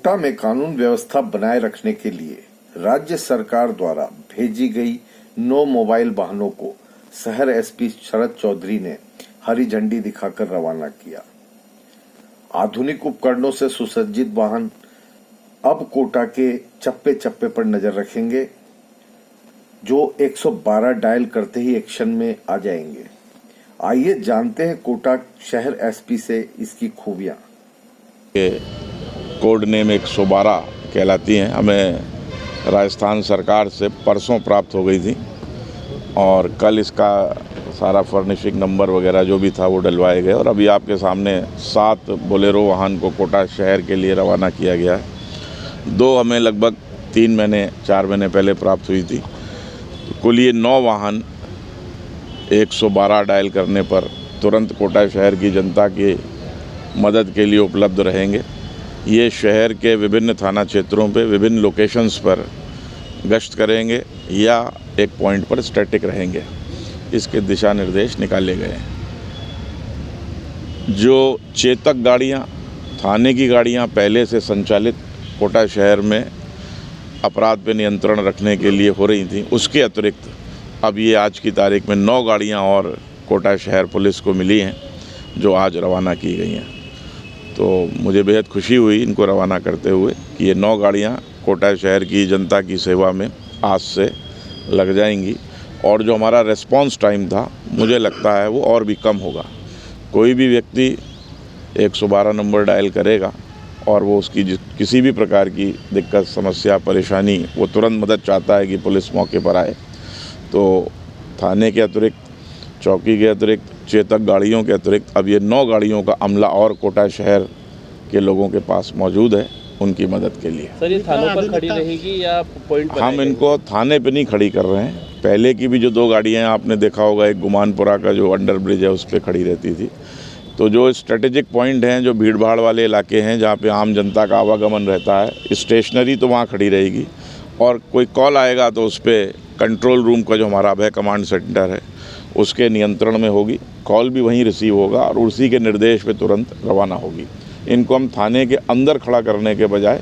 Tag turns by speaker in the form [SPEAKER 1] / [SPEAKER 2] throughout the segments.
[SPEAKER 1] कोटा में कानून व्यवस्था बनाए रखने के लिए राज्य सरकार द्वारा भेजी गई 9 मोबाइल वाहनों को शहर एसपी शरद चौधरी ने हरी झंडी दिखाकर रवाना किया। आधुनिक उपकरणों से सुसज्जित वाहन अब कोटा के चप्पे चप्पे पर नजर रखेंगे, जो 112 डायल करते ही एक्शन में आ जाएंगे। आइए जानते हैं कोटा शहर एसपी से इसकी खूबियां।
[SPEAKER 2] कोड नेम 112 कहलाती हैं, हमें राजस्थान सरकार से परसों प्राप्त हो गई थी और कल इसका सारा फर्निशिंग नंबर वगैरह जो भी था वो डलवाए गए और अभी आपके सामने 7 बोलेरो वाहन को कोटा शहर के लिए रवाना किया गया है। 2 हमें लगभग 4 महीने पहले प्राप्त हुई थी। तो कुल ये 9 वाहन 112 डायल करने पर तुरंत कोटा शहर की जनता की मदद के लिए उपलब्ध रहेंगे। ये शहर के विभिन्न थाना क्षेत्रों पे विभिन्न लोकेशंस पर गश्त करेंगे या एक पॉइंट पर स्टैटिक रहेंगे। इसके दिशा निर्देश निकाले गए हैं। जो चेतक गाड़ियाँ, थाने की गाड़ियाँ पहले से संचालित कोटा शहर में अपराध पे नियंत्रण रखने के लिए हो रही थी, उसके अतिरिक्त अब ये आज की तारीख में 9 गाड़ियाँ और कोटा शहर पुलिस को मिली हैं जो आज रवाना की गई हैं। तो मुझे बेहद खुशी हुई इनको रवाना करते हुए कि ये 9 गाड़ियाँ कोटा शहर की जनता की सेवा में आज से लग जाएंगी और जो हमारा रेस्पॉन्स टाइम था मुझे लगता है वो और भी कम होगा। कोई भी व्यक्ति 112 नंबर डायल करेगा और वो उसकी किसी भी प्रकार की दिक्कत, समस्या, परेशानी, वो तुरंत मदद चाहता है कि पुलिस मौके पर आए। तो थाने के अतिरिक्त, चौकी के अतिरिक्त, चेतक गाड़ियों के अतिरिक्त अब ये 9 गाड़ियों का अमला और कोटा शहर के लोगों के पास मौजूद है उनकी मदद के लिए।
[SPEAKER 3] सर, ये थानों पर खड़ी रहेगी या पॉइंट पर?
[SPEAKER 2] हम इनको थाने पे नहीं खड़ी कर रहे हैं। पहले की भी जो 2 गाड़ियाँ हैं आपने देखा होगा, एक गुमानपुरा का जो अंडर ब्रिज है उस पर खड़ी रहती थी। तो जो स्ट्रेटेजिक पॉइंट हैं, जो भीड़ भाड़ वाले इलाके हैं जहाँ पे आम जनता का आवागमन रहता है, स्टेशनरी तो वहाँ खड़ी रहेगी और कोई कॉल आएगा तो उस पर कंट्रोल रूम का जो हमारा अभय कमांड सेंटर है उसके नियंत्रण में होगी। कॉल भी वहीं रिसीव होगा और उसी के निर्देश पे तुरंत रवाना होगी। इनको हम थाने के अंदर खड़ा करने के बजाय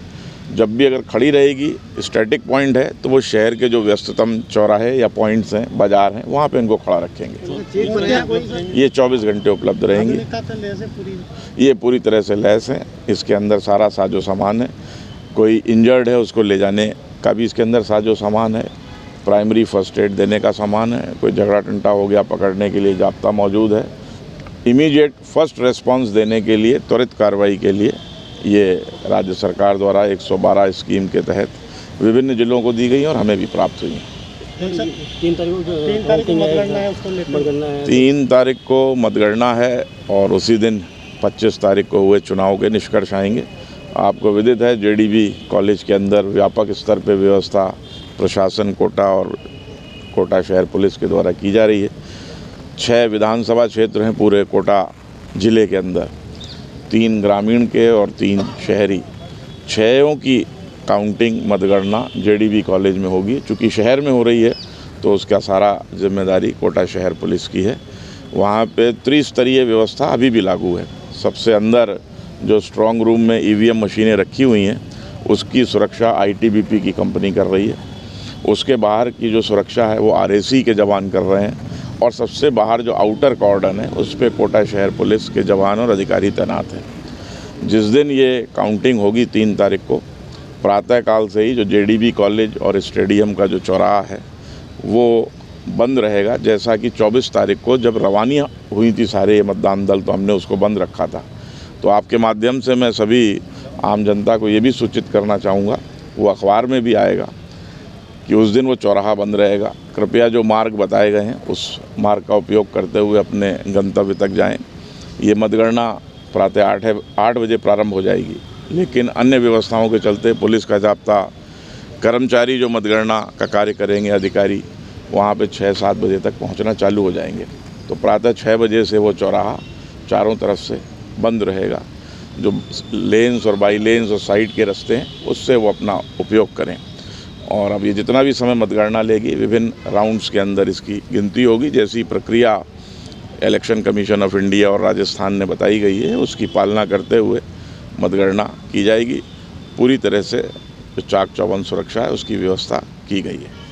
[SPEAKER 2] जब भी अगर खड़ी रहेगी, स्टैटिक पॉइंट है, तो वो शहर के जो व्यस्ततम चौराहे या पॉइंट्स हैं, बाजार हैं, वहाँ पे इनको खड़ा रखेंगे। ये 24 घंटे उपलब्ध रहेंगी। ये पूरी तरह से लैस हैं। इसके अंदर सारा साजो सामान है। कोई इंजर्ड है उसको ले जाने का भी इसके अंदर साजो सामान है। प्राइमरी फर्स्ट एड देने का सामान है। कोई झगड़ा टंटा हो गया, पकड़ने के लिए जाब्ता मौजूद है। इमीडिएट फर्स्ट रेस्पॉन्स देने के लिए, त्वरित कार्रवाई के लिए ये राज्य सरकार द्वारा 112 स्कीम के तहत विभिन्न जिलों को दी गई और हमें भी प्राप्त हुई हैं। 3 तारीख को मतगणना है और उसी दिन 25 तारीख को हुए चुनाव के निष्कर्ष आएंगे। आपको विदित है जेडीबी कॉलेज के अंदर व्यापक स्तर पर व्यवस्था प्रशासन कोटा और कोटा शहर पुलिस के द्वारा की जा रही है। 6 विधानसभा क्षेत्र हैं पूरे कोटा ज़िले के अंदर, 3 ग्रामीण के और 3 शहरी। 6 की काउंटिंग, मतगणना जेडीबी कॉलेज में होगी। चूँकि शहर में हो रही है तो उसका सारा जिम्मेदारी कोटा शहर पुलिस की है। वहाँ पे त्रिस्तरीय व्यवस्था अभी भी लागू है। सबसे अंदर जो स्ट्रांग रूम में ईवीएम मशीनें रखी हुई हैं उसकी सुरक्षा आईटीबीपी की कंपनी कर रही है। उसके बाहर की जो सुरक्षा है वो आरएसी के जवान कर रहे हैं और सबसे बाहर जो आउटर कॉर्डन है उस पर कोटा शहर पुलिस के जवान और अधिकारी तैनात हैं। जिस दिन ये काउंटिंग होगी 3 तारीख को प्रातःकाल से ही जो जेडीबी कॉलेज और स्टेडियम का जो चौराहा है वो बंद रहेगा। जैसा कि 24 तारीख को जब रवानी हुई थी सारे मतदान दल, तो हमने उसको बंद रखा था। तो आपके माध्यम से मैं सभी आम जनता को ये भी सूचित करना चाहूँगा, वो अखबार में भी आएगा कि उस दिन वो चौराहा बंद रहेगा। कृपया जो मार्ग बताए गए हैं उस मार्ग का उपयोग करते हुए अपने गंतव्य तक जाएं। ये मतगणना प्रातः 8 बजे प्रारंभ हो जाएगी, लेकिन अन्य व्यवस्थाओं के चलते पुलिस का जाब्ता, कर्मचारी जो मतगणना का कार्य करेंगे, अधिकारी, वहाँ पे 6-7 बजे तक पहुँचना चालू हो जाएंगे। तो प्रातः 6 बजे से वो चौराहा चारों तरफ से बंद रहेगा। जो लेन्स और बाई लेन्स और साइड के रास्ते हैं उससे वो अपना उपयोग करें। और अब ये जितना भी समय मतगणना लेगी, विभिन्न राउंड्स के अंदर इसकी गिनती होगी। जैसी प्रक्रिया इलेक्शन कमीशन ऑफ इंडिया और राजस्थान ने बताई गई है उसकी पालना करते हुए मतगणना की जाएगी। पूरी तरह से जो चाक चौबंद सुरक्षा है उसकी व्यवस्था की गई है।